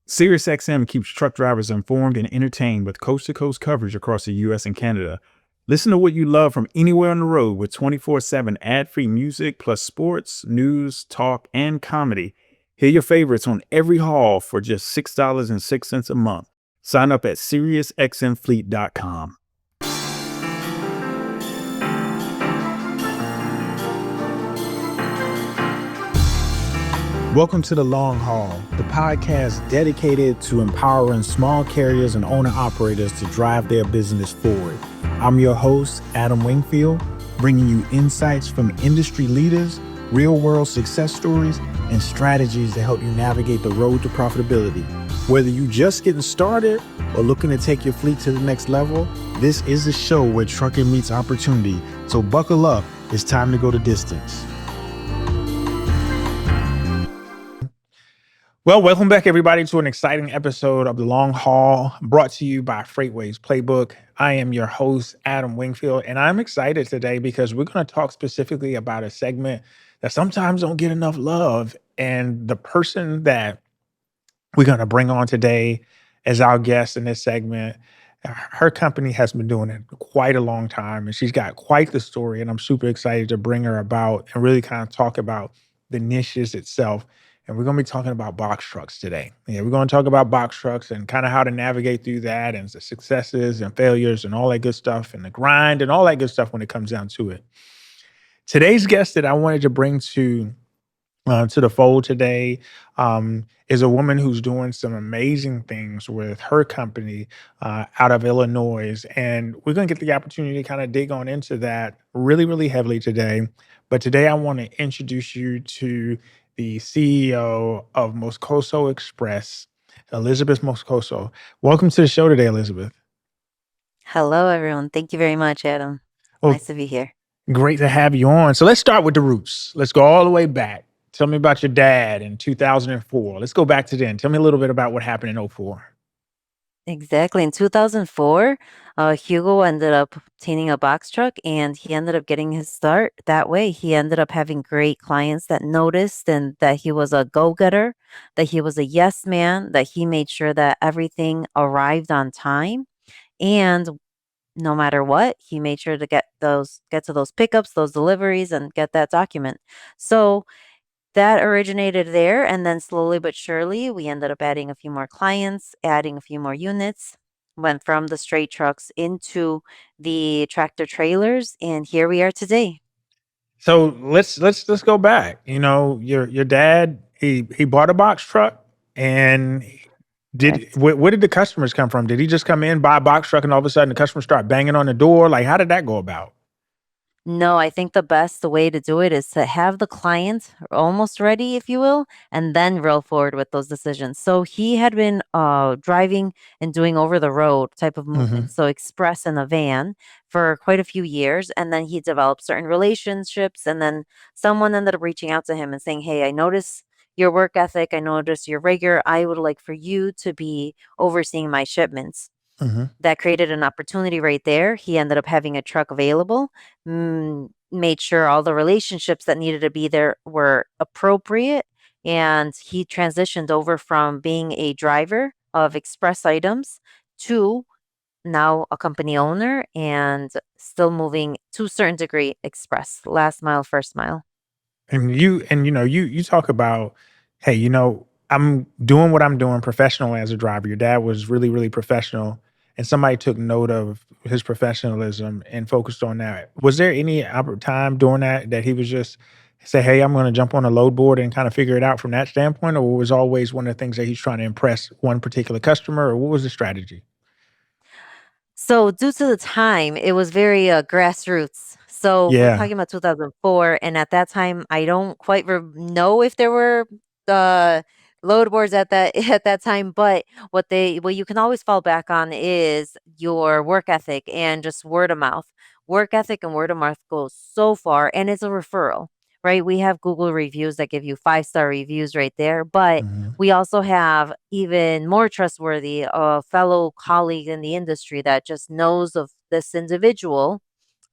SiriusXM keeps truck drivers informed and entertained with coast to coast coverage across the US and Canada. Listen to what you love from anywhere on the road with 24/7 ad free music plus sports, news, talk, and comedy. Hear your favorites on every haul for just $6.06 a month. Sign up at SiriusXMFleet.com. Welcome to The Long Haul, the podcast dedicated to empowering small carriers and owner-operators to drive their business forward. I'm your host, Adam Wingfield, bringing you insights from industry leaders, real-world success stories, and strategies to help you navigate the road to profitability. Whether you're just getting started or looking to take your fleet to the next level, this is the show where trucking meets opportunity. So buckle up, it's time to go the distance. Well, welcome back, everybody, to an exciting episode of The Long Haul, brought to you by FreightWaves Playbook. I am your host, Adam Wingfield, and I'm excited today because we're going to talk specifically about a segment that sometimes don't get enough love. And the person that we're going to bring on today as our guest in this segment, her company has been doing it quite a long time, and she's got quite the story, and I'm super excited to bring her about and really kind of talk about the niches itself. And we're going to be talking about box trucks today. Yeah, we're going to talk about box trucks and kind of how to navigate through that and the successes and failures and all that good stuff and the grind and all that good stuff when it comes down to it. Today's guest that I wanted to bring to the fold today is a woman who's doing some amazing things with her company out of Illinois. And we're going to get the opportunity to kind of dig on into that really, really heavily today. But today I want to introduce you to the CEO of Moscoso Express, Elizabeth Moscoso. Welcome to the show today, Elizabeth. Hello, everyone. Thank you very much, Adam. Well, Nice to be here. great to have you on. So let's start with the roots. Let's go all the way back. Tell me about your dad in 2004. Let's go back to then. Tell me a little bit about what happened in '04. Exactly. In 2004, Hugo ended up obtaining a box truck and he ended up getting his start that way. He ended up having great clients that noticed and that he was a go getter, that he was a yes man, that he made sure that everything arrived on time. And no matter what, he made sure to get to those pickups, those deliveries, and get that document. So that originated there, and then slowly but surely, we ended up adding a few more clients, adding a few more units, went from the straight trucks into the tractor trailers, and here we are today. So let's go back. You know, your dad he bought a box truck, and Correct. where did the customers come from? Did he just come in, buy a box truck, and all of a sudden the customers start banging on the door? Like, how did that go about? No, I think the best way to do it is to have the client almost ready, if you will, and then roll forward with those decisions. So he had been driving and doing over the road type of movement, Hmm. so express in a van for quite a few years. And then he developed certain relationships. And then someone ended up reaching out to him and saying, "Hey, I notice your work ethic. I notice your rigor. I would like for you to be overseeing my shipments." Hmm. That created an opportunity right there. He ended up having a truck available, made sure all the relationships that needed to be there were appropriate, and he transitioned over from being a driver of express items to now a company owner and still moving to a certain degree express, last mile, first mile. And you talk about, hey, I'm doing what I'm doing professional as a driver. Your dad was really, really professional, and somebody took note of his professionalism and focused on that. Was there any time during that he was just say, "Hey, I'm going to jump on a load board and kind of figure it out from that standpoint," or was always one of the things that he's trying to impress one particular customer, or what was the strategy? So due to the time, it was very grassroots. So we're Yeah. talking about 2004, and at that time, I don't quite know if there were uh, load boards at that at that time. But what you can always fall back on is your work ethic and just word of mouth. Work ethic and word of mouth goes so far, and it's a referral, right? We have Google reviews that give you 5-star reviews right there, but Hmm. we also have even more trustworthy a fellow colleague in the industry that just knows of this individual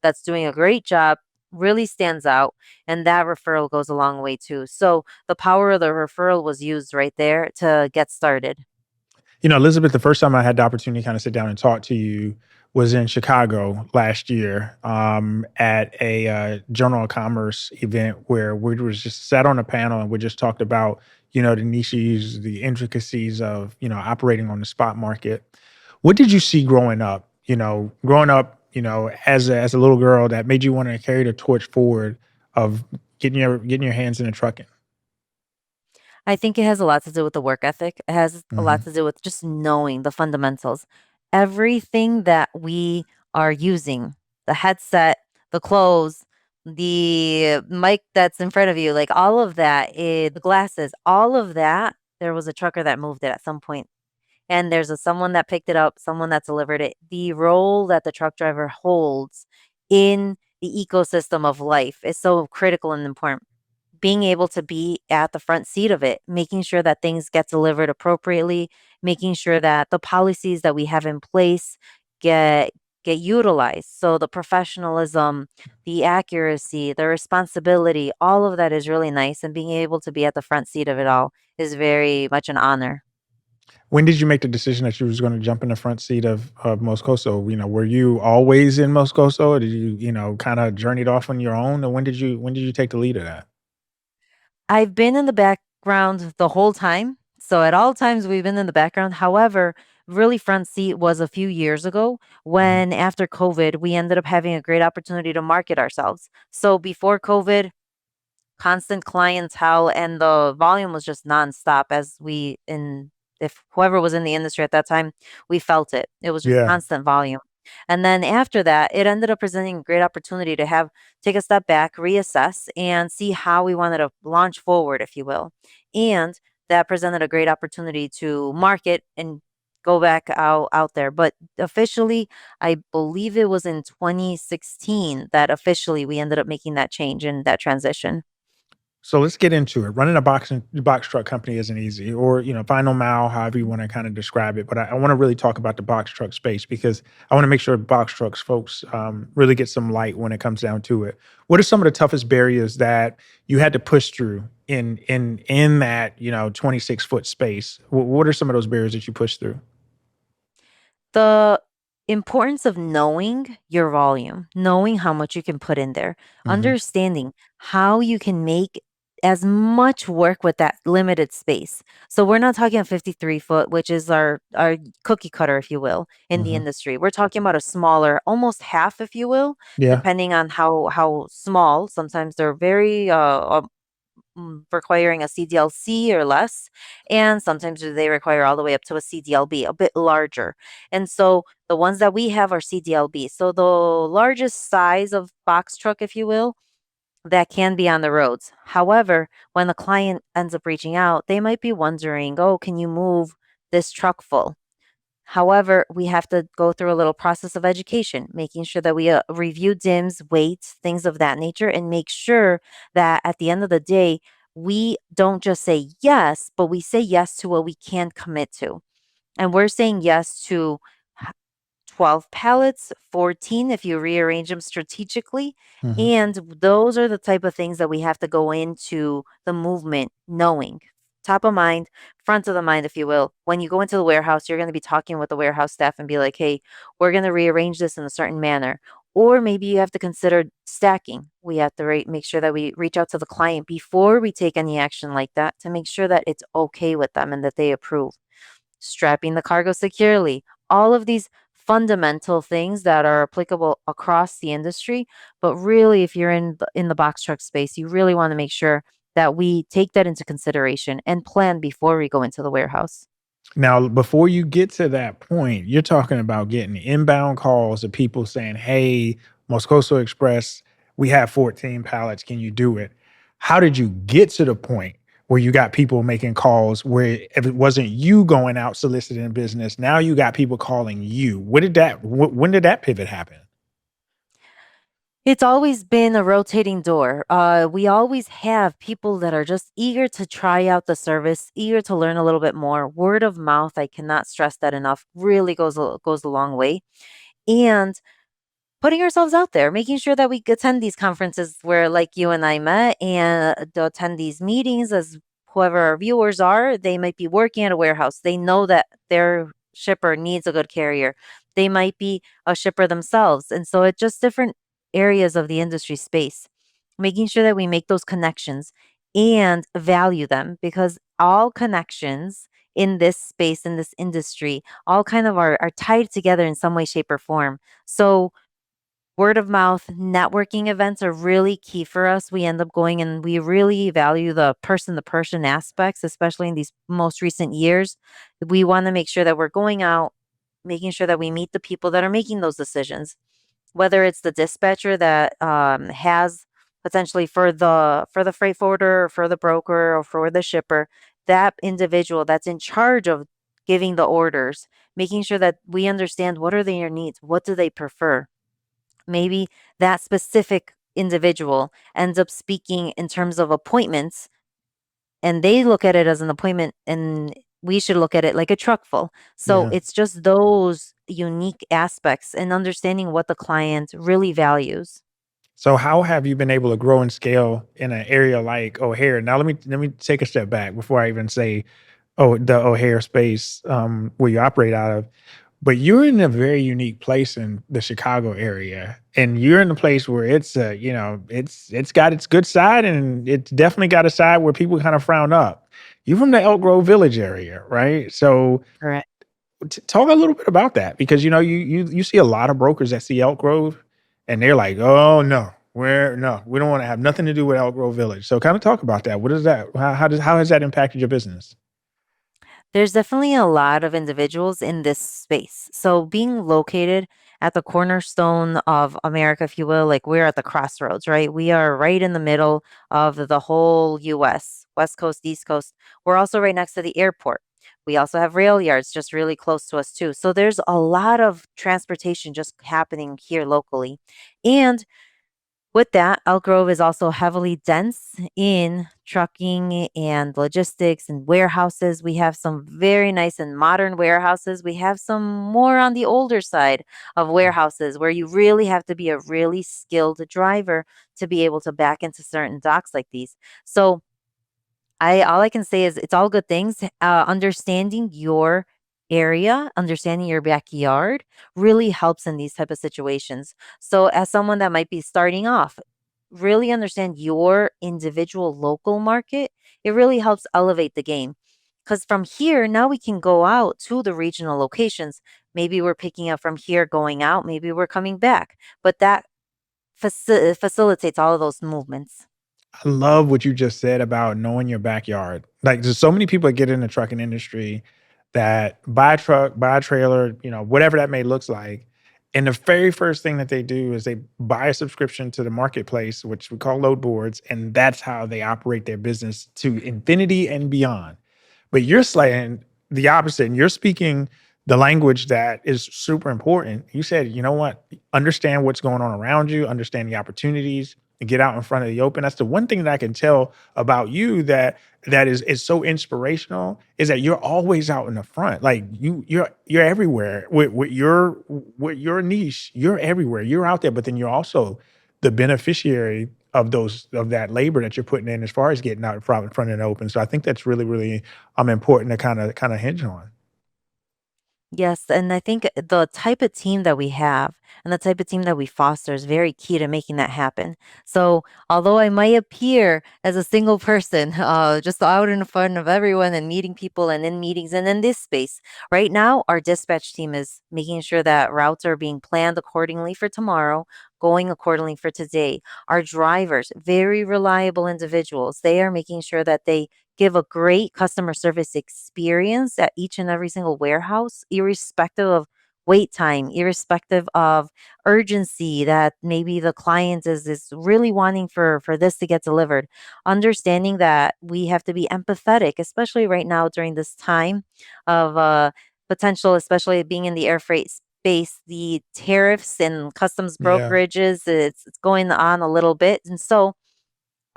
that's doing a great job, really stands out, and that referral goes a long way too. So the power of the referral was used right there to get started. Elizabeth, the first time I had the opportunity to kind of sit down and talk to you was in Chicago last year at a Journal of Commerce event where we was just sat on a panel and we just talked about, the niches, the intricacies of, operating on the spot market. What did you see growing up? As a little girl that made you want to carry the torch forward of getting your hands in the trucking. I think it has a lot to do with the work ethic. It has a lot Hmm. to do with just knowing the fundamentals. Everything that we are using, the headset, the clothes, the mic that's in front of you, like all of that, the glasses, all of that, there was a trucker that moved it at some point. And there's someone that picked it up, someone that delivered it. The role that the truck driver holds in the ecosystem of life is so critical and important. Being able to be at the front seat of it, making sure that things get delivered appropriately, making sure that the policies that we have in place get get utilized. So the professionalism, the accuracy, the responsibility, all of that is really nice, and being able to be at the front seat of it all is very much an honor. When did you make the decision that you was gonna jump in the front seat of Moscoso? Were you always in Moscoso, or did you, kinda journeyed off on your own? And when did you take the lead of that? I've been in the background the whole time. So at all times we've been in the background. However, really front seat was a few years ago Mhm. when after COVID, we ended up having a great opportunity to market ourselves. So before COVID, constant clientele and the volume was just nonstop as we in if whoever was in the industry at that time, we felt it. It was just Yeah. constant volume. And then after that, it ended up presenting a great opportunity to have take a step back, reassess, and see how we wanted to launch forward, if you will. And that presented a great opportunity to market and go back out there. But officially, I believe it was in 2016 that officially we ended up making that change and that transition. So let's get into it. Running a box truck company isn't easy, or final mile, however you want to kind of describe it. But I want to really talk about the box truck space because I want to make sure box trucks folks really get some light when it comes down to it. What are some of the toughest barriers that you had to push through in that 26-foot space? What are some of those barriers that you pushed through? The importance of knowing your volume, knowing how much you can put in there, Hmm. understanding how you can make as much work with that limited space. So we're not talking a 53 foot, which is our cookie cutter, if you will, in the Hmm. industry. We're talking about a smaller, almost half, if you will, Yeah. depending on how small. Sometimes they're very requiring a CDLC or less, and sometimes they require all the way up to a CDLB, a bit larger. And so the ones that we have are CDLB. So the largest size of box truck, if you will, that can be on the roads. However, when the client ends up reaching out, they might be wondering, oh, can you move this truck full? However, we have to go through a little process of education, making sure that we review DIMS, weights, things of that nature, and make sure that at the end of the day, we don't just say yes, but we say yes to what we can commit to. And we're saying yes to 12 pallets, 14 if you rearrange them strategically. Hmm. And those are the type of things that we have to go into the movement knowing. Top of mind, front of the mind, if you will. When you go into the warehouse, you're going to be talking with the warehouse staff and be like, hey, we're going to rearrange this in a certain manner. Or maybe you have to consider stacking. We have to make sure that we reach out to the client before we take any action like that to make sure that it's okay with them and that they approve strapping the cargo securely, all of these fundamental things that are applicable across the industry. But really, if you're in the box truck space, you really want to make sure that we take that into consideration and plan before we go into the warehouse. Now, before you get to that point, you're talking about getting inbound calls of people saying, "Hey, Moscoso Express, we have 14 pallets. Can you do it?" How did you get to the point where you got people making calls where if it wasn't you going out soliciting business, now you got people calling you? When did that pivot happen? It's always been a rotating door. We always have people that are just eager to try out the service, eager to learn a little bit more. Word of mouth, I cannot stress that enough, really goes a long way. And putting ourselves out there, making sure that we attend these conferences where, like you and I met, and to attend these meetings as whoever our viewers are, they might be working at a warehouse. They know that their shipper needs a good carrier. They might be a shipper themselves. And so it's just different areas of the industry space, making sure that we make those connections and value them, because all connections in this space, in this industry, all kind of are tied together in some way, shape, or form. So word of mouth networking events are really key for us. We end up going and we really value the person to person aspects, especially in these most recent years. We want to make sure that we're going out, making sure that we meet the people that are making those decisions, whether it's the dispatcher that has potentially for the freight forwarder or for the broker or for the shipper, that individual that's in charge of giving the orders, making sure that we understand what are their needs, what do they prefer. Maybe that specific individual ends up speaking in terms of appointments, and they look at it as an appointment, and we should look at it like a truck full. So Yeah. it's just those unique aspects and understanding what the client really values. So how have you been able to grow and scale in an area like O'Hare? Now let me take a step back before I even say, oh, the O'Hare space where you operate out of. But you're in a very unique place in the Chicago area, and you're in a place where it's it's got its good side, and it's definitely got a side where people kind of frown up. You're from the Elk Grove Village area, right? So Correct. talk a little bit about that because you see a lot of brokers that see Elk Grove, and they're like, oh no. We don't want to have nothing to do with Elk Grove Village. So kind of talk about that. What is that? How has that impacted your business? There's definitely a lot of individuals in this space. So being located at the cornerstone of America, if you will, like we're at the crossroads, right? We are right in the middle of the whole US, West Coast, East Coast. We're also right next to the airport. We also have rail yards just really close to us too. So there's a lot of transportation just happening here locally. And with that, Elk Grove is also heavily dense in trucking and logistics and warehouses. We have some very nice and modern warehouses. We have some more on the older side of warehouses where you really have to be a really skilled driver to be able to back into certain docks like these. So I all I can say is it's all good things. Understanding your area, understanding your backyard really helps in these type of situations. So as someone that might be starting off, really understand your individual local market. It really helps elevate the game. Because from here, now we can go out to the regional locations. Maybe we're picking up from here, going out. Maybe we're coming back. But that facilitates all of those movements. I love what you just said about knowing your backyard. Like, there's so many people that get in the trucking industry that buy a truck, buy a trailer, whatever that may looks like. And the very first thing that they do is they buy a subscription to the marketplace, which we call load boards, and that's how they operate their business to infinity and beyond. But you're saying the opposite, and you're speaking the language that is super important. You said, you know what? Understand what's going on around you, understand the opportunities, and get out in front of the open. That's the one thing that I can tell about you that is so inspirational is that you're always out in the front. Like you're everywhere with your niche. You're everywhere. You're out there, but then you're also the beneficiary of that labor that you're putting in as far as getting out in front and open. So I think that's really, really important to kind of hinge on. Yes, and I think the type of team that we have and the type of team that we foster is very key to making that happen. So, although I might appear as a single person, just out in front of everyone and meeting people and in meetings and in this space, right now, our dispatch team is making sure that routes are being planned accordingly for tomorrow, going accordingly for today. Our drivers, very reliable individuals, they are making sure that they give a great customer service experience at each and every single warehouse, irrespective of wait time, irrespective of urgency that maybe the client is really wanting for this to get delivered. Understanding that we have to be empathetic, especially right now during this time of potential, especially being in the air freight space, the tariffs and customs Yeah. brokerages, it's going on a little bit. And so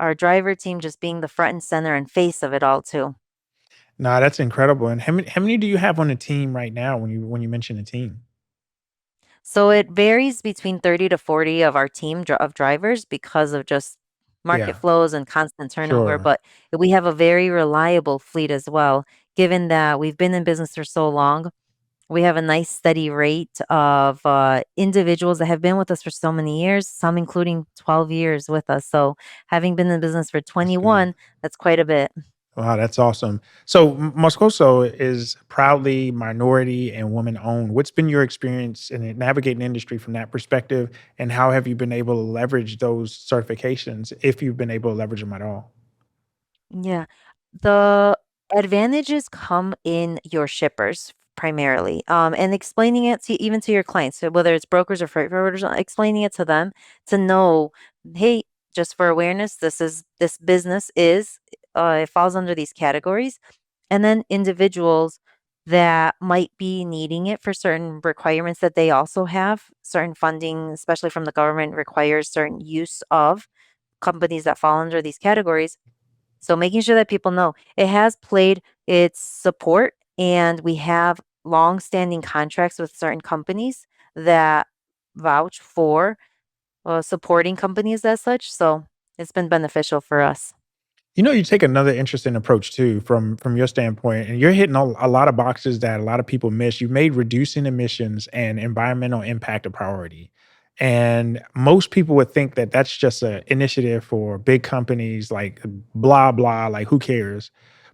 our driver team just being the front and center and face of it all too. Nah, that's incredible. And how many do you have on the team right now when you mention a team? So it varies between 30 to 40 of our team of drivers because of just market Yeah, flows and constant turnover, sure. but we have a very reliable fleet as well, given that we've been in business for so long. We have a nice steady rate of individuals that have been with us for so many years, some including 12 years with us. So, having been in business for That's good. 21, that's quite a bit. Wow, that's awesome. So Moscoso is proudly minority and woman owned. What's been your experience in navigating the industry from that perspective, and how have you been able to leverage those certifications, if you've been able to leverage them at all? Yeah. The advantages come in your shippers primarily, and explaining it to even to your clients, so whether it's brokers or freight forwarders, explaining it to them to know, hey, just for awareness, this business is it falls under these categories, and then individuals that might be needing it for certain requirements that they also have, certain funding, especially from the government, requires certain use of companies that fall under these categories, so making sure that people know it has played its support, and we have long-standing contracts with certain companies that vouch for supporting companies as such. So it's been beneficial for us. You know, you take another interesting approach too, from your standpoint, and you're hitting a lot of boxes that a lot of people miss. You made reducing emissions and environmental impact a priority, and most people would think that that's just an initiative for big companies, like blah blah, like who cares?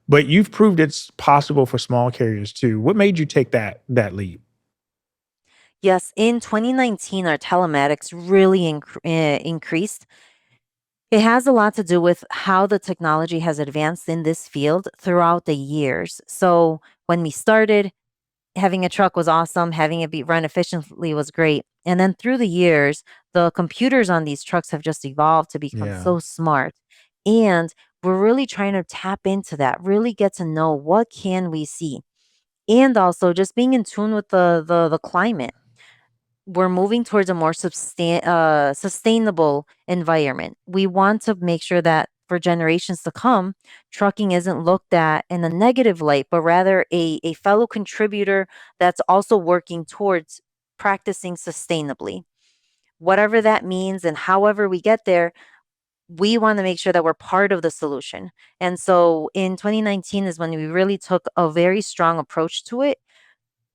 But you've proved it's possible for small carriers too. What made you take that leap? Yes, in 2019, our telematics really increased. It has a lot to do with how the technology has advanced in this field throughout the years. So when we started, having a truck was awesome, having it be run efficiently was great. And then through the years, the computers on these trucks have just evolved to become Yeah. so smart. And we're really trying to tap into that, really get to know what can we see. And also just being in tune with the climate. We're moving towards a more sustainable environment. We want to make sure that for generations to come, trucking isn't looked at in a negative light, but rather a fellow contributor that's also working towards practicing sustainably. Whatever that means and however we get there, we want to make sure that we're part of the solution. And so in 2019 is when we really took a very strong approach to it.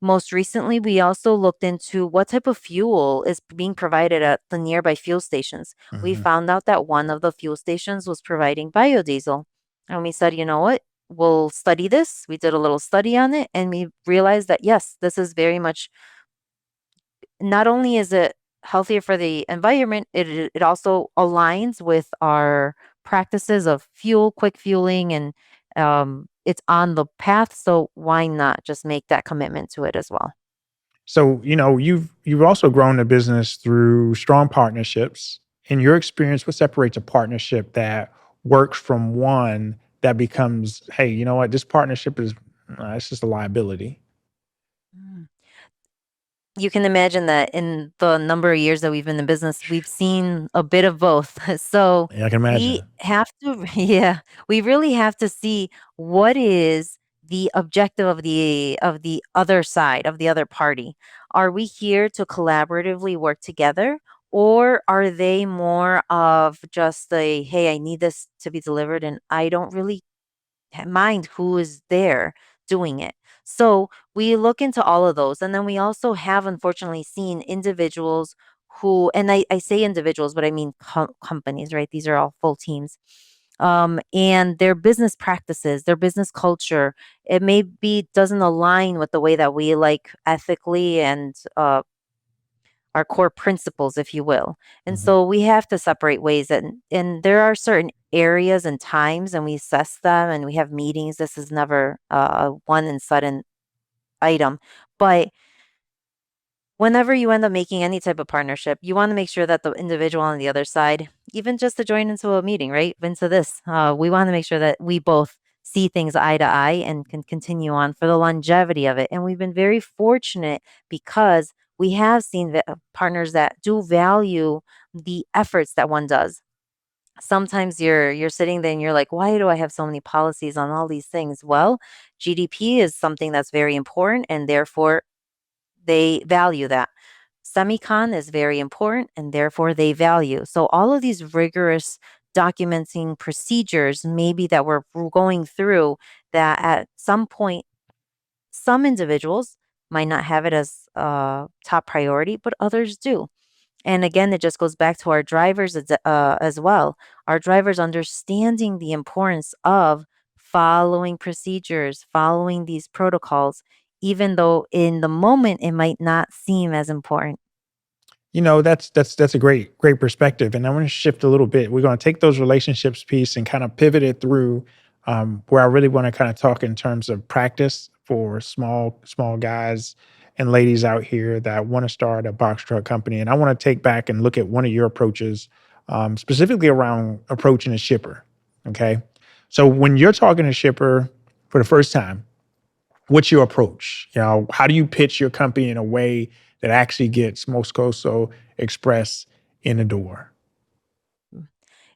Most recently, we also looked into what type of fuel is being provided at the nearby fuel stations. We Mhm. found out that one of the fuel stations was providing biodiesel. And we said, you know what? We'll study this. We did a little study on it, and we realized that yes, this is very much, not only is it healthier for the environment, it also aligns with our practices of quick fueling, and it's on the path. So why not just make that commitment to it as well? So, you know, you've also grown the business through strong partnerships. In your experience, what separates a partnership that works from one that becomes, hey, you know what, this partnership is it's just a liability. You can imagine that in the number of years that we've been in business, we've seen a bit of both. So Yeah, I can we imagine. have to, yeah, we really have to see what is the objective of the other side, of the other party. Are we here to collaboratively work together? Or are they more of just a, hey, I need this to be delivered and I don't really mind who is there doing it. So we look into all of those. And then we also have unfortunately seen individuals who, and I say individuals, but I mean companies, right? These are all full teams. And their business practices, their business culture, it maybe doesn't align with the way that we like ethically and our core principles, if you will. And Mhm. so we have to separate ways, and there are certain areas and times, and we assess them and we have meetings. This is never a one and sudden item. But whenever you end up making any type of partnership, you want to make sure that the individual on the other side, even just to join into a meeting, right? Into this, we want to make sure that we both see things eye to eye and can continue on for the longevity of it. And we've been very fortunate because we have seen partners that do value the efforts that one does. Sometimes you're sitting there and you're like, why do I have so many policies on all these things? Well, GDP is something that's very important, and therefore they value that. Semicon is very important and therefore they value. So all of these rigorous documenting procedures maybe that we're going through that at some point some individuals might not have it as top priority, but others do. And again, it just goes back to our drivers as well. Our drivers understanding the importance of following procedures, following these protocols, even though in the moment it might not seem as important. That's a great perspective, and I want to shift a little bit. We're going to take those relationships piece and kind of pivot it through where I really want to kind of talk in terms of practice for small guys and ladies out here that want to start a box truck company. And I want to take back and look at one of your approaches, specifically around approaching a shipper. Okay, so when you're talking to a shipper for the first time, what's your approach? How do you pitch your company in a way that actually gets Moscoso Express in the door?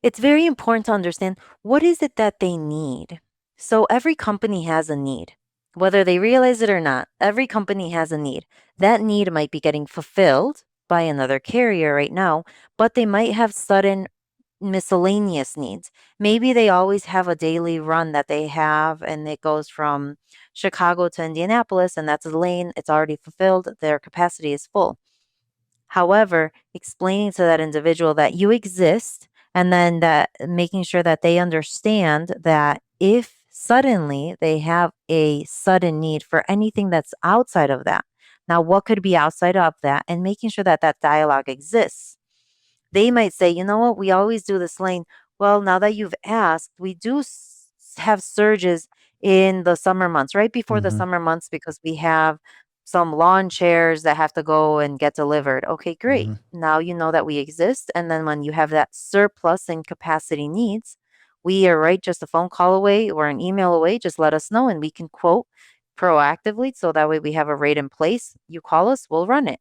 It's very important to understand what is it that they need. So every company has a need. Whether they realize it or not, every company has a need. That need might be getting fulfilled by another carrier right now, but they might have sudden miscellaneous needs. Maybe they always have a daily run that they have and it goes from Chicago to Indianapolis and that's a lane, it's already fulfilled, their capacity is full. However, explaining to that individual that you exist and then that making sure that they understand that if suddenly they have a sudden need for anything that's outside of that. Now, what could be outside of that and making sure that that dialogue exists. They might say, you know what, we always do this lane. Well, now that you've asked, we do have surges in the summer months, right before the Mhm, summer months, because we have some lawn chairs that have to go and get delivered. Okay, great. mhm. Now you know that we exist. And then when you have that surplus in capacity needs, we are right just a phone call away or an email away. Just let us know and we can quote proactively. So that way we have a rate in place. You call us, we'll run it.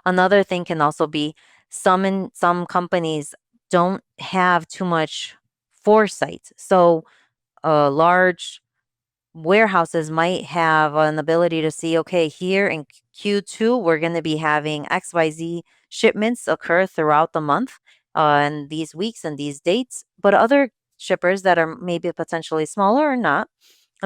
Another thing can also be some companies don't have too much foresight. So large warehouses might have an ability to see, okay, here in Q2, we're going to be having XYZ shipments occur throughout the month and these weeks and these dates. But other shippers that are maybe potentially smaller or not,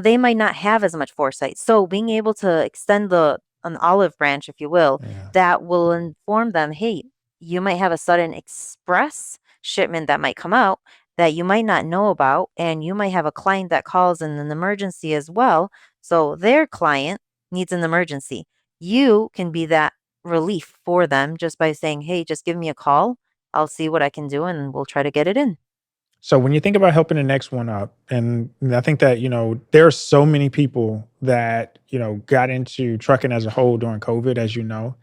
they might not have as much foresight. So being able to extend the an olive branch, if you will, Yeah. that will inform them, hey, you might have a sudden express shipment that might come out that you might not know about, and you might have a client that calls in an emergency as well. So their client needs an emergency. You can be that relief for them just by saying, hey, just give me a call. I'll see what I can do and we'll try to get it in. So when you think about helping the next one up, and I think that, there are so many people that, got into trucking as a whole during COVID, as you know.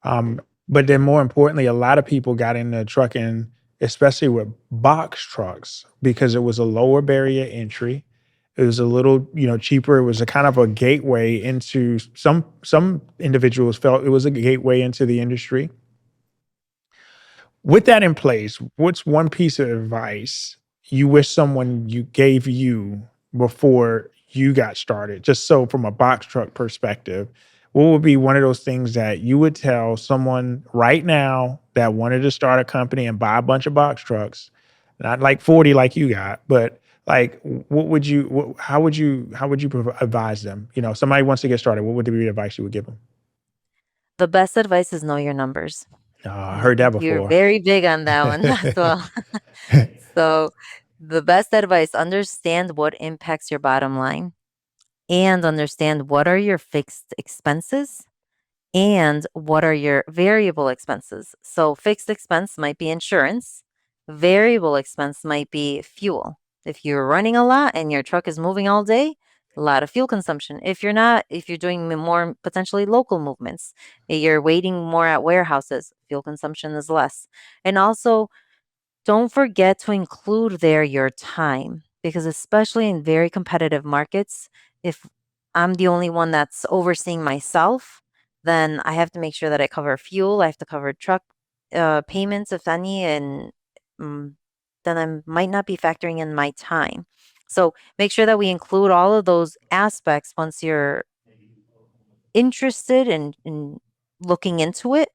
But then more importantly, a lot of people got into trucking, especially with box trucks, because it was a lower barrier entry. It was a little, cheaper. It was a kind of a gateway into some individuals felt it was a gateway into the industry. With that in place, what's one piece of advice you wish someone you gave you before you got started? Just so from a box truck perspective, what would be one of those things that you would tell someone right now that wanted to start a company and buy a bunch of box trucks? Not like 40 like you got, but like what would you how would you advise them? Somebody wants to get started, what would be the advice you would give them? The best advice is know your numbers. I And I heard that think you're before. very big on that one as well. So, the best advice, understand what impacts your bottom line and understand what are your fixed expenses and what are your variable expenses. So, fixed expense might be insurance, variable expense might be fuel. If you're running a lot and your truck is moving all day, a lot of fuel consumption. If you're not, if you're doing more potentially local movements, you're waiting more at warehouses, fuel consumption is less. And also, don't forget to include there your time because, especially in very competitive markets, if I'm the only one that's overseeing myself, then I have to make sure that I cover fuel, I have to cover truck payments, if any, and mm, then I might not be factoring in my time. So make sure that we include all of those aspects once you're interested in looking into it.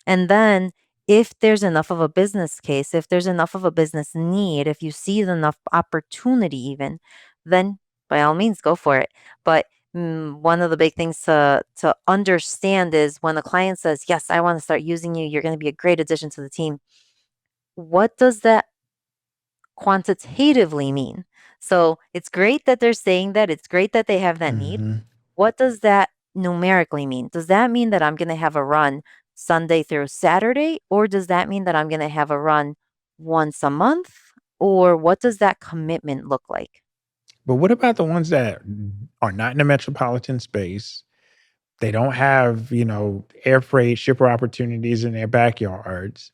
And then if there's enough of a business case, if there's enough of a business need, if you see enough opportunity even, then by all means go for it. But one of the big things to understand is when a client says, "Yes, I want to start using you. You're going to be a great addition to the team." What does that quantitatively mean? So it's great that they're saying that. It's great that they have that need. Mhm. What does that numerically mean? Does that mean that I'm going to have a run Sunday through Saturday? Or does that mean that I'm going to have a run once a month? Or what does that commitment look like? But what about the ones that are not in the metropolitan space? They don't have, air freight shipper opportunities in their backyards.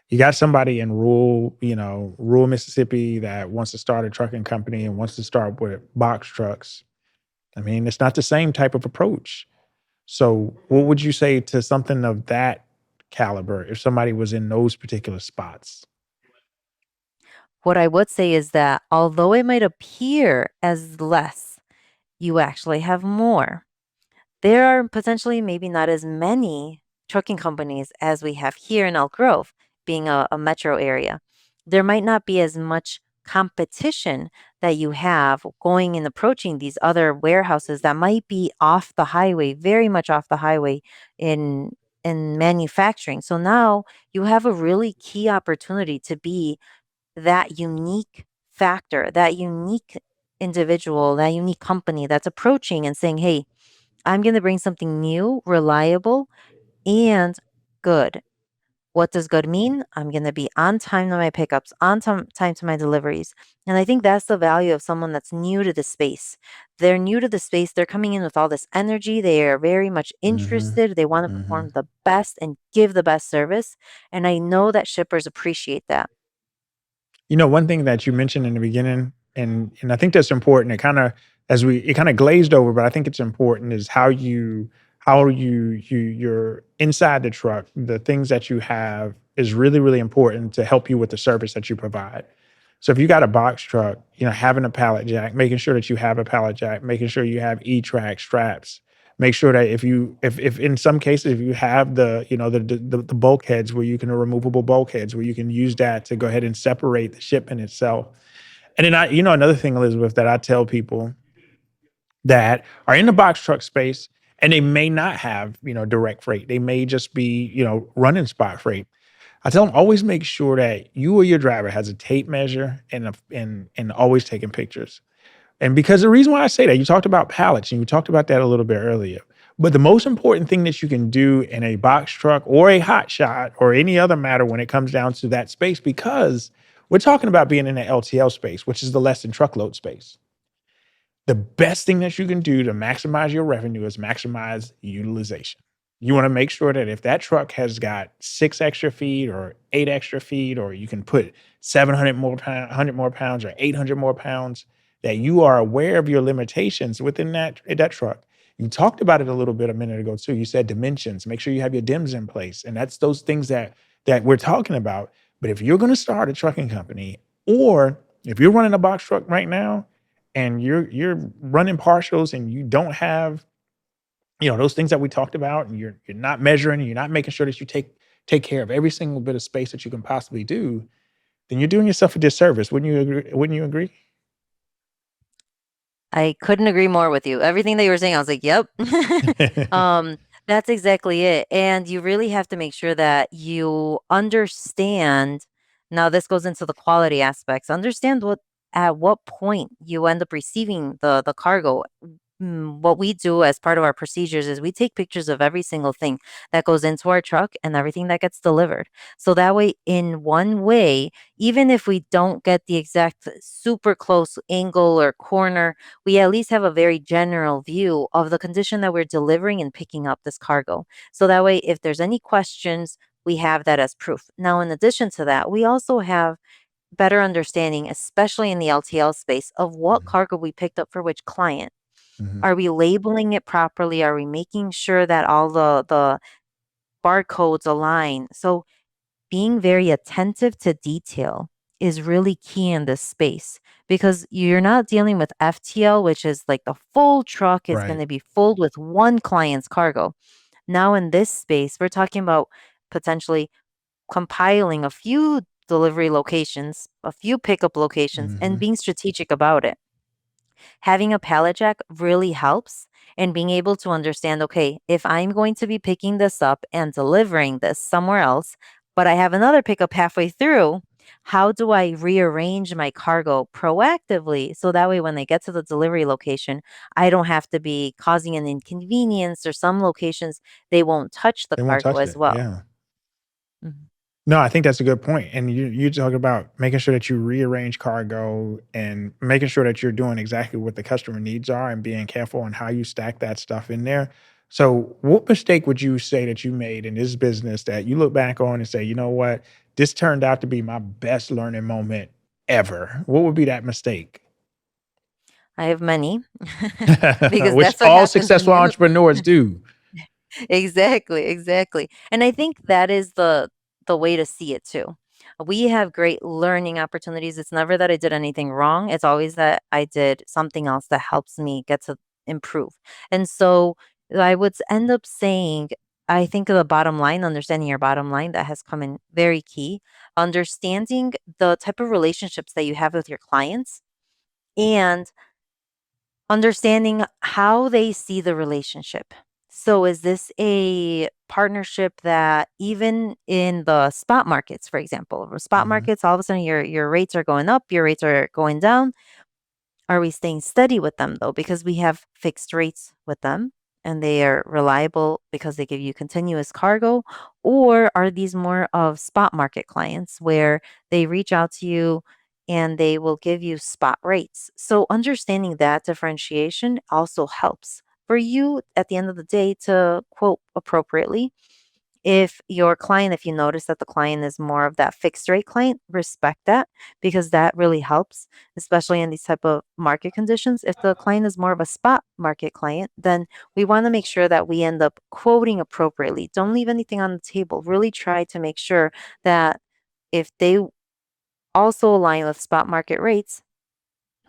You got somebody in rural Mississippi that wants to start a trucking company and wants to start with box trucks. I mean, it's not the same type of approach. So, what would you say to something of that caliber if somebody was in those particular spots? What I would say is that although it might appear as less, you actually have more. There are potentially maybe not as many trucking companies as we have here in Elk Grove, being a metro area. There might not be as much competition that you have going and approaching these other warehouses that might be off the highway, very much off the highway in manufacturing. So now you have a really key opportunity to be that unique factor, that unique individual, that unique company that's approaching and saying, "Hey, I'm going to bring something new, reliable, and good." What does good mean? I'm going to be on time to my pickups, on time to my deliveries. And I think that's the value of someone that's new to the space. They're new to the space. They're coming in with all this energy. They are very much Mhm. interested. They want to perform Mhm. the best and give the best service. And I know that shippers appreciate that. One thing that you mentioned in the beginning, and I think that's important. It kind of glazed over, but I think it's important is you're inside the truck. The things that you have is really really important to help you with the service that you provide. So if you got a box truck, having a pallet jack, making sure that you have a pallet jack, making sure you have E-track straps, make sure that if in some cases if you have the bulkheads where you can removable bulkheads where you can use that to go ahead and separate the shipment itself. And then another thing, Elizabeth, that I tell people that are in the box truck space and they may not have, direct freight. They may just be, running spot freight. I tell them always make sure that you or your driver has a tape measure and always taking pictures. And because the reason why I say that, you talked about pallets and you talked about that a little bit earlier. But the most important thing that you can do in a box truck or a hot shot or any other matter when it comes down to that space, because we're talking about being in the LTL space, which is the less than truckload space. The best thing that you can do to maximize your revenue is maximize utilization. You want to make sure that if that truck has got 6 extra feet or 8 extra feet, or you can put 700 more pounds, 100 more pounds, or 800 more pounds, that you are aware of your limitations within that truck. You talked about it a little bit a minute ago too. You said dimensions. Make sure you have your DIMS in place, and that's those things that we're talking about. But if you're going to start a trucking company, or if you're running a box truck right now, and you're running partials and you don't have, those things that we talked about, and you're not measuring and you're not making sure that you take care of every single bit of space that you can possibly do, then you're doing yourself a disservice. Wouldn't you agree? I couldn't agree more with you. Everything that you were saying, I was like, "Yep." Um, that's exactly it, and you really have to make sure that you understand. Now this goes into the quality aspects. Understand at what point you end up receiving the cargo. What we do as part of our procedures is we take pictures of every single thing that goes into our truck and everything that gets delivered. So that way, in one way, even if we don't get the exact super close angle or corner, we at least have a very general view of the condition that we're delivering and picking up this cargo. So that way, if there's any questions, we have that as proof. Now, in addition to that, we also have better understanding, especially in the LTL space, of what Mhm, cargo we picked up for which client. mhm. Are we labeling it properly? Are we making sure that all the barcodes align? So being very attentive to detail is really key in this space because you're not dealing with FTL, which is like the full truck is going Right. to be filled with one client's cargo. Now in this space, we're talking about potentially compiling a few delivery locations, a few pickup locations, and Hmm. being strategic about it. Having a pallet jack really helps and being able to understand, okay, if I'm going to be picking this up and delivering this somewhere else, but I have another pickup halfway through, how do I rearrange my cargo proactively so that way when they get to the delivery location, I don't have to be causing an inconvenience, or some locations they won't touch the They won't cargo touch as it. well. Yeah. Mhm. No, I think that's a good point. And you talk about making sure that you rearrange cargo and making sure that you're doing exactly what the customer needs are and being careful on how you stack that stuff in there. So, what mistake would you say that you made in this business that you look back on and say, you know what, this turned out to be my best learning moment ever? What would be that mistake? I have many because Which that's what all happens when successful you entrepreneurs do. exactly, exactly. And I think that is the way to see it too. We have great learning opportunities. It's never that I did anything wrong. It's always that I did something else that helps me get to improve. And so I would end up saying, I think the bottom line, understanding your bottom line, that has come in very key. Understanding the type of relationships that you have with your clients and understanding how they see the relationship. So, is this a partnership that even in the spot markets, for example, or spot Mhm. markets, all of a sudden your rates are going up, your rates are going down, are we staying steady with them though? Because we have fixed rates with them and they are reliable because they give you continuous cargo? Or are these more of spot market clients where they reach out to you and they will give you spot rates? So understanding that differentiation also helps for you at the end of the day to quote appropriately. If your client, if you notice that the client is more of that fixed rate client, respect that because that really helps, especially in these type of market conditions. If the client is more of a spot market client, then we want to make sure that we end up quoting appropriately. Don't leave anything on the table. Really try to make sure that if they also align with spot market rates,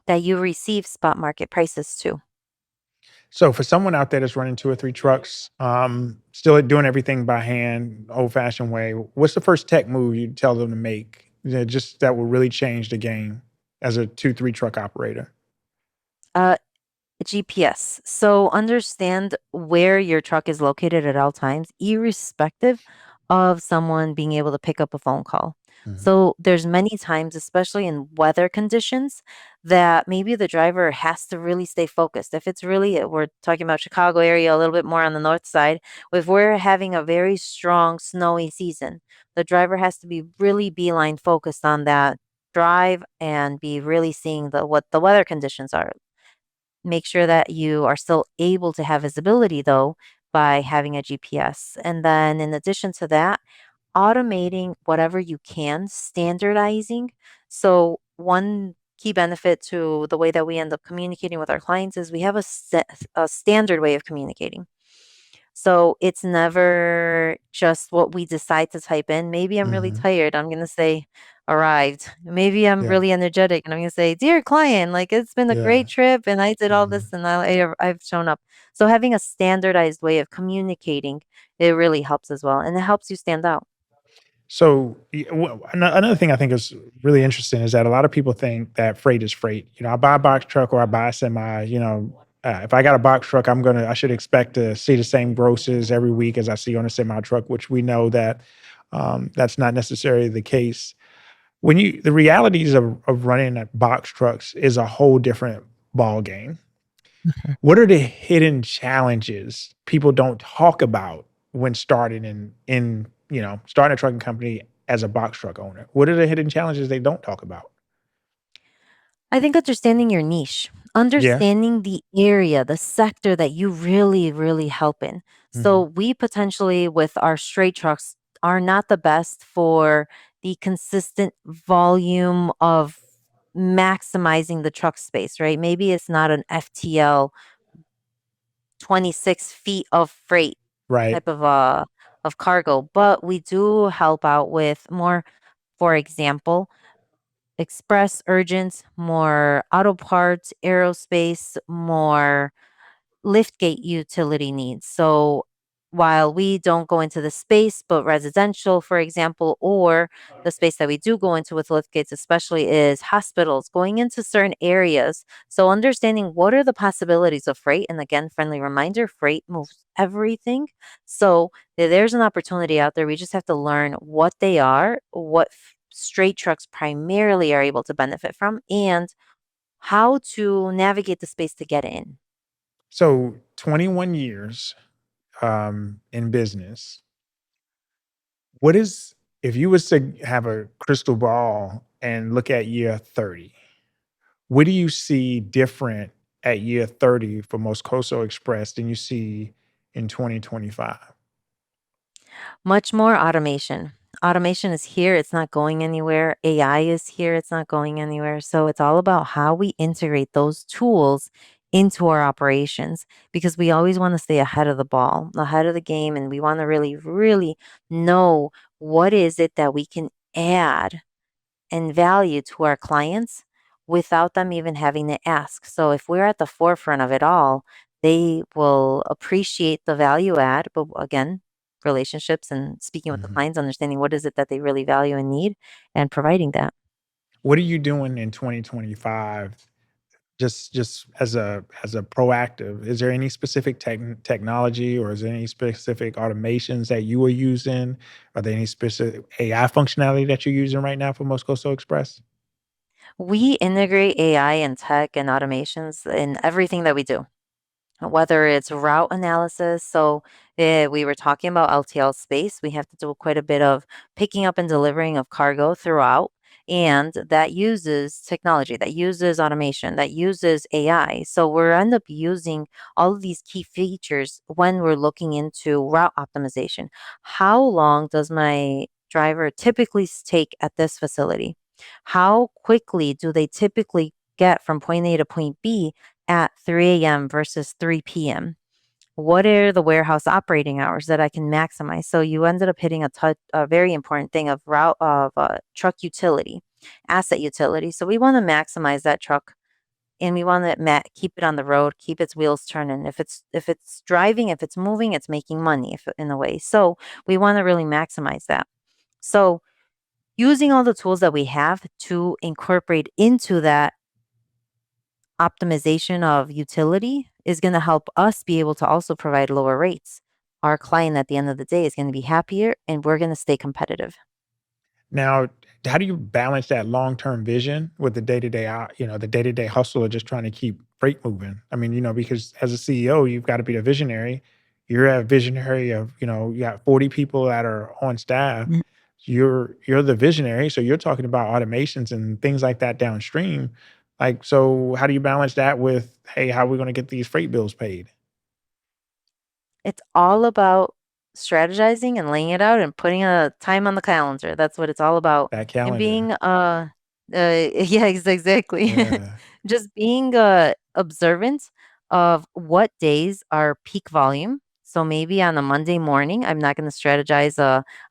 that you receive spot market prices too. So for someone out there that's running 2 or 3 trucks, still doing everything by hand, old-fashioned way, what's the first tech move you tell them to make? Just that will really change the game as a 2, 3 truck operator? Uh, GPS. So understand where your truck is located at all times, irrespective of someone being able to pick up a phone call. Mhm. So there's many times, especially in weather conditions, that maybe the driver has to really stay focused. If it's really, we're talking about Chicago area, a little bit more on the north side, if we're having a very strong snowy season, the driver has to be really beeline focused on that drive and be really seeing the what the weather conditions are. Make sure that you are still able to have visibility though by having a GPS. And then in addition to that, automating whatever you can, standardizing. So one key benefit to the way that we end up communicating with our clients is we have a standard way of communicating. So it's never just what we decide to type in. Maybe I'm really Mhm. tired. I'm going to say arrived. Maybe I'm Yeah, really energetic and I'm going to say, dear client, like it's been a great yeah. trip and I did all Mhm. this and I've shown up. So having a standardized way of communicating, it really helps as well. And it helps you stand out. So, another thing I think is really interesting is that a lot of people think that freight is freight. I buy a box truck or I buy a semi. If I got a box truck, I should expect to see the same grosses every week as I see on a semi truck, which we know that that's not necessarily the case. The realities of running box trucks is a whole different ball game. What are the hidden challenges people don't talk about when starting starting a trucking company as a box truck owner? What are the hidden challenges they don't talk about? I think understanding your niche, Yeah. understanding the area, the sector that you really, really help in. So, Mhm. we potentially, with our straight trucks, are not the best for the consistent volume of maximizing the truck space, right? Maybe it's not an FTL 26 feet of freight Right. type of cargo, but we do help out with more, for example, express urgent, more auto parts, aerospace, more liftgate utility needs. So while we don't go into the space, but residential, for example, or the space that we do go into with lift gates, especially, is hospitals, going into certain areas. So, understanding what are the possibilities of freight. And again, friendly reminder, freight moves everything. So, there's an opportunity out there. We just have to learn what they are, what straight trucks primarily are able to benefit from, and how to navigate the space to get in. So 21 years in business. What is if you was to have a crystal ball and look at year 30, what do you see different at year 30 for Moscoso Express than you see in 2025? Much more automation. Automation is here, it's not going anywhere. AI is here, it's not going anywhere. So it's all about how we integrate those tools into our operations, because we always want to stay ahead of the ball, ahead of the game, and we want to really, really know what is it that we can add and value to our clients without them even having to ask. So if we're at the forefront of it all, they will appreciate the value add. But again, relationships and speaking with the Mhm. clients, understanding what is it that they really value and need, and providing that. What are you doing in 2025 just as a proactive? Is there any specific technology or is there any specific automations that you are using? Are there any specific AI functionality that you're using right now for Moscoso Express? We integrate AI and tech and automations in everything that we do, whether it's route analysis. So we were talking about LTL space. We have to do quite a bit of picking up and delivering of cargo throughout. And that uses technology, that uses automation, that uses AI. So we're end up using all of these key features when we're looking into route optimization. How long does my driver typically take at this facility? How quickly do they typically get from point A to point B at 3 a.m. versus 3 p.m.? What are the warehouse operating hours that I can maximize? So you ended up hitting a very important thing of route of truck utility, asset utility. So we want to maximize that truck, and we want to keep it on the road, keep its wheels turning. If it's driving, if it's moving, it's making money, if in a way. So we want to really maximize that. So using all the tools that we have to incorporate into that optimization of utility is going to help us be able to also provide lower rates. Our client at the end of the day is going to be happier, and we're going to stay competitive. Now, how do you balance that long-term vision with the day-to-day, the day-to-day hustle of just trying to keep freight moving? I mean, because as a CEO, you've got to be a visionary. You're a visionary of, you got 40 people that are on staff. Mm. You're the visionary, so you're talking about automations and things like that downstream. Like, so how do you balance that with, hey, how are we going to get these freight bills paid? It's all about strategizing and laying it out and putting a time on the calendar. That's what it's all about. That And calendar. being yeah, exactly. Yeah. Just being observant of what days are peak volume. So maybe on a Monday morning, I'm not going to strategize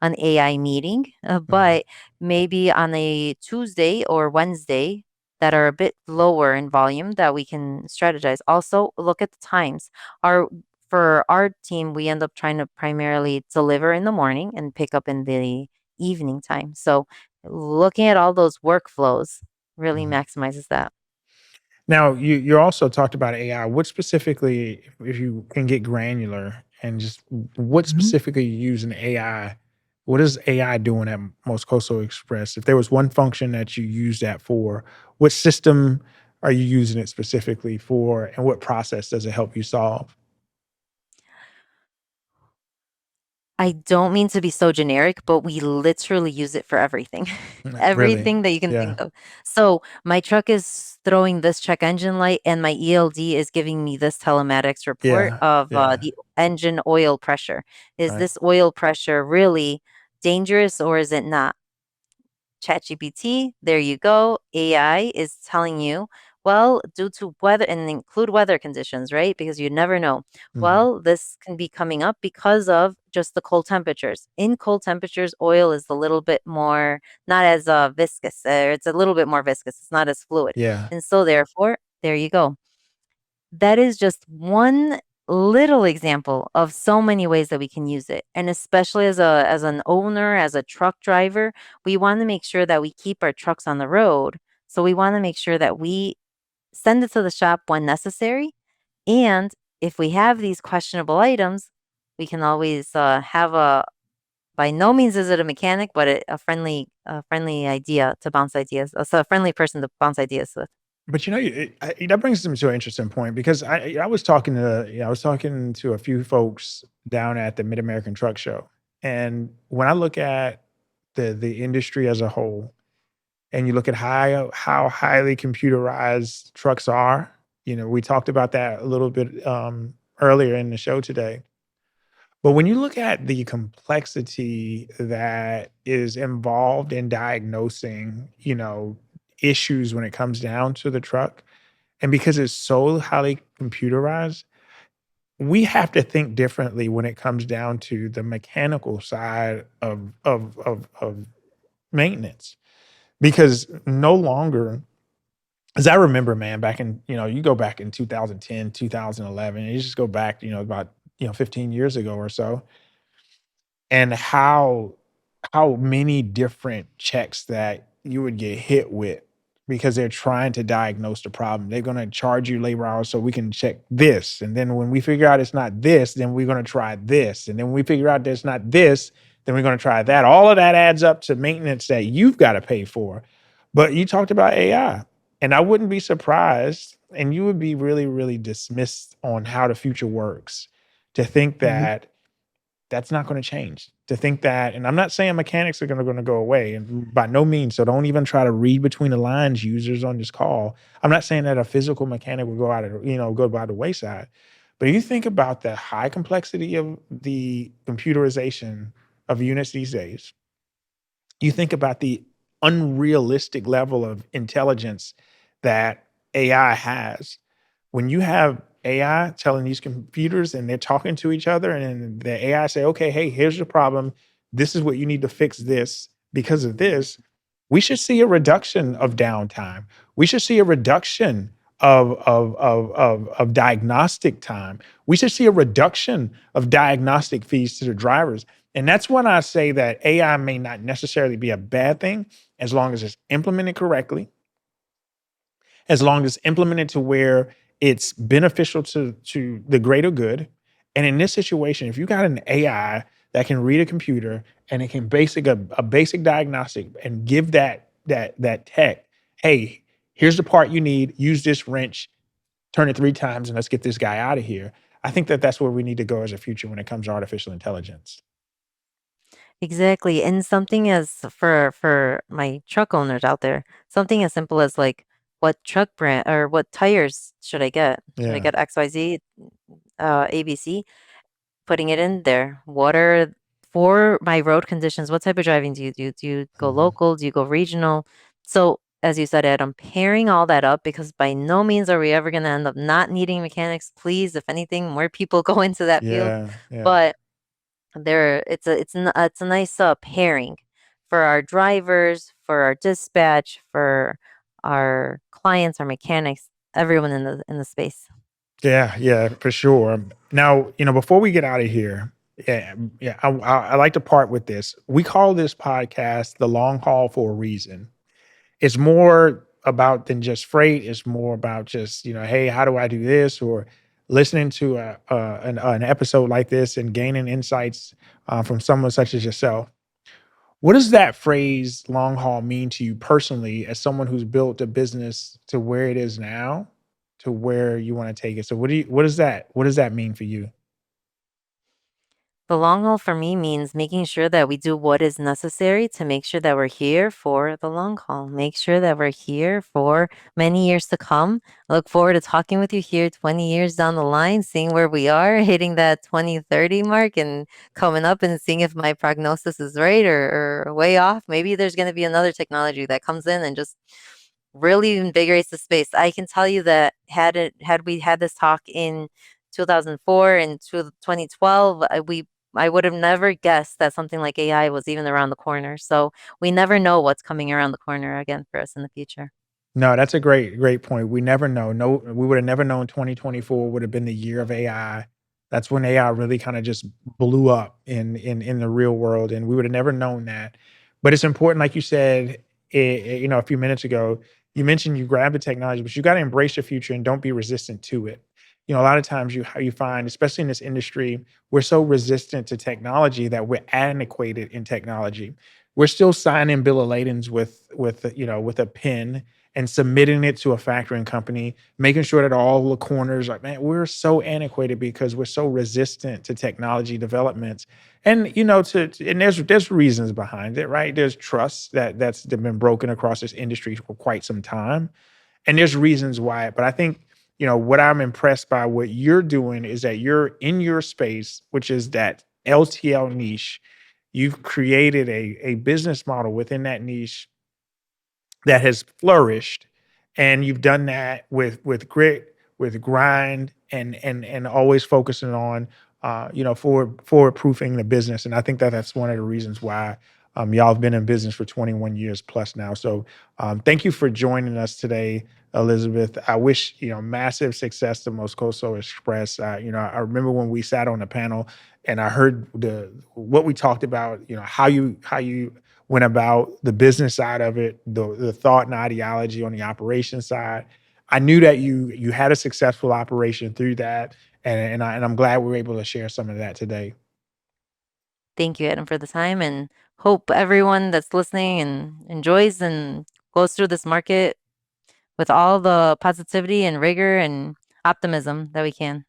an AI meeting, Mhm. but maybe on a Tuesday or Wednesday that are a bit lower in volume, that we can strategize. Also, look at the times. Our For our team, we end up trying to primarily deliver in the morning and pick up in the evening time. So looking at all those workflows really Mhm. maximizes that. Now, you also talked about AI. What specifically, if you can get granular and just what Mhm. specifically you use in AI? What is AI doing at Moscoso Express? If there was one function that you use that for, what system are you using it specifically for, and what process does it help you solve? I don't mean to be so generic, but we literally use it for everything. Really? Everything that you can Yeah. think of. So my truck is throwing this check engine light, and my ELD is giving me this telematics report Yeah. of Yeah. the engine oil pressure. Is Right. this oil pressure really dangerous, or is it not? ChatGPT, there you go. AI is telling you, well, due to weather, and include weather conditions, right? Because you never know. Mhm. Well, this can be coming up because of just the cold temperatures. In cold temperatures, oil is a little bit more, not as viscous. It's a little bit more viscous. It's not as fluid. Yeah. And so, therefore, there you go. That is just one. little example of so many ways that we can use it. And especially as an owner, as a truck driver, we want to make sure that we keep our trucks on the road. So we want to make sure that we send it to the shop when necessary. And if we have these questionable items, we can always have a, by no means is it a mechanic, but a friendly idea to bounce ideas. So a friendly person to bounce ideas with. But that brings me to an interesting point because I was talking to a few folks down at the Mid American Truck Show, and when I look at the industry as a whole, and you look at how highly computerized trucks are, we talked about that a little bit earlier in the show today. But when you look at the complexity that is involved in diagnosing, issues when it comes down to the truck, and because it's so highly computerized, we have to think differently when it comes down to the mechanical side of maintenance. Because no longer, as I remember, man, back in, you go back in 2010, 2011, and you just go back, about 15 years ago or so, and how many different checks that you would get hit with because they're trying to diagnose the problem. They're gonna charge you labor hours so we can check this, and then when we figure out it's not this, then we're gonna try this, and then when we figure out that it's not this, then we're gonna try that. All of that adds up to maintenance that you've gotta pay for. But you talked about AI, and I wouldn't be surprised, and you would be really, really dismissed on how the future works to think that that's not gonna change. To think that, and I'm not saying mechanics are gonna go away, and by no means, so don't even try to read between the lines, users on this call. I'm not saying that a physical mechanic will go by the wayside. But you think about the high complexity of the computerization of units these days. You think about the unrealistic level of intelligence that AI has. When you have AI telling these computers and they're talking to each other, and then the AI say, okay, hey, here's your problem. This is what you need to fix this because of this. We should see a reduction of downtime. We should see a reduction of diagnostic time. We should see a reduction of diagnostic fees to the drivers. And that's when I say that AI may not necessarily be a bad thing as long as it's implemented correctly, as long as implemented to where it's beneficial to the greater good. And in this situation, if you got an AI that can read a computer and it can a basic diagnostic and give that tech, hey, here's the part you need, use this wrench, turn it 3 times, and let's get this guy out of here. I think that that's where we need to go as a future when it comes to artificial intelligence. Exactly. And something as for my truck owners out there, something as simple as like what truck brand or what tires should I get? Should I Yeah. get XYZ, ABC? Putting it in there. What are for my road conditions? What type of driving do you do? Do you go Mhm. local? Do you go regional? So as you said, Ed, I'm pairing all that up because by no means are we ever going to end up not needing mechanics. Please, if anything, more people go into that field. Yeah, yeah. But there, it's a nice pairing for our drivers, for our dispatch, for our clients, our mechanics, everyone in the space. Yeah, yeah, for sure. Now, before we get out of here, I like to part with this. We call this podcast the long haul for a reason. It's more about than just freight. It's more about just, hey, how do I do this? Or listening to an episode like this and gaining insights from someone such as yourself. What does that phrase long haul mean to you personally as someone who's built a business to where it is now, to where you want to take it? So what does that mean for you? The long haul for me means making sure that we do what is necessary to make sure that we're here for the long haul. Make sure that we're here for many years to come. I look forward to talking with you here 20 years down the line, seeing where we are, hitting that 2030 mark and coming up and seeing if my prognosis is right or way off. Maybe there's going to be another technology that comes in and just really invigorates the space. I can tell you that had we had this talk in 2004 and 2012, I would have never guessed that something like AI was even around the corner. So we never know what's coming around the corner again for us in the future. No, that's a great point. We never know. No, we would have never known 2024 would have been the year of AI. That's when AI really kind of just blew up in the real world, and we would have never known that. But it's important, like you said, a few minutes ago. You mentioned you grab the technology, but you got to embrace your future and don't be resistant to it. A lot of times you find, especially in this industry, we're so resistant to technology that we're antiquated in technology. We're still signing bill of ladings with a pen and submitting it to a factoring company, making sure that all the corners are, man, we're so antiquated because we're so resistant to technology developments. And and there's reasons behind it, right? There's trust that's been broken across this industry for quite some time. And there's reasons why. But I think, what I'm impressed by what you're doing is that you're in your space, which is that LTL niche. You've created a business model within that niche that has flourished, and you've done that with grit, with grind, and always focusing on forward proofing the business. And I think that that's one of the reasons why y'all have been in business for 21 years plus now. So thank you for joining us today, Elizabeth. I wish massive success to Moscoso Express. I remember when we sat on the panel and I heard the what we talked about. How you went about the business side of it, the thought and ideology on the operation side. I knew that you had a successful operation through that, and I'm glad we were able to share some of that today. Thank you, Adam, for the time, and hope everyone that's listening and enjoys and goes through this market with all the positivity and rigor and optimism that we can.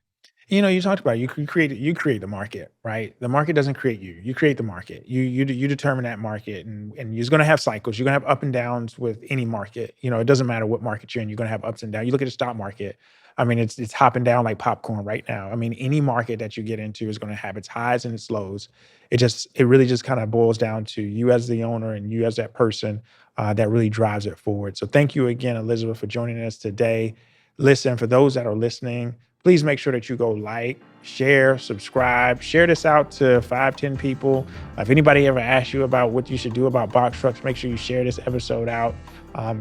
You talked about it. You create the market, right? The market doesn't create you. You create the market. You determine that market, and you're going to have cycles. You're going to have up and downs with any market. It doesn't matter what market you're in. You're going to have ups and downs. You look at the stock market. I mean, it's hopping down like popcorn right now. I mean, any market that you get into is going to have its highs and its lows. It really just kind of boils down to you as the owner and you as that person that really drives it forward. So thank you again, Elizabeth, for joining us today. Listen, for those that are listening, please make sure that you go like, share, subscribe, share this out to 5, 10 people. If anybody ever asks you about what you should do about box trucks, make sure you share this episode out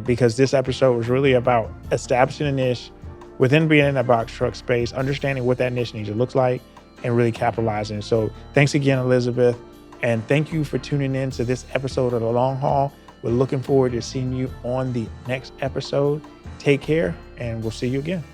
because this episode was really about establishing a niche within being in the box truck space, understanding what that niche needs to look like, and really capitalizing. So thanks again, Elizabeth. And thank you for tuning in to this episode of The Long Haul. We're looking forward to seeing you on the next episode. Take care, and we'll see you again.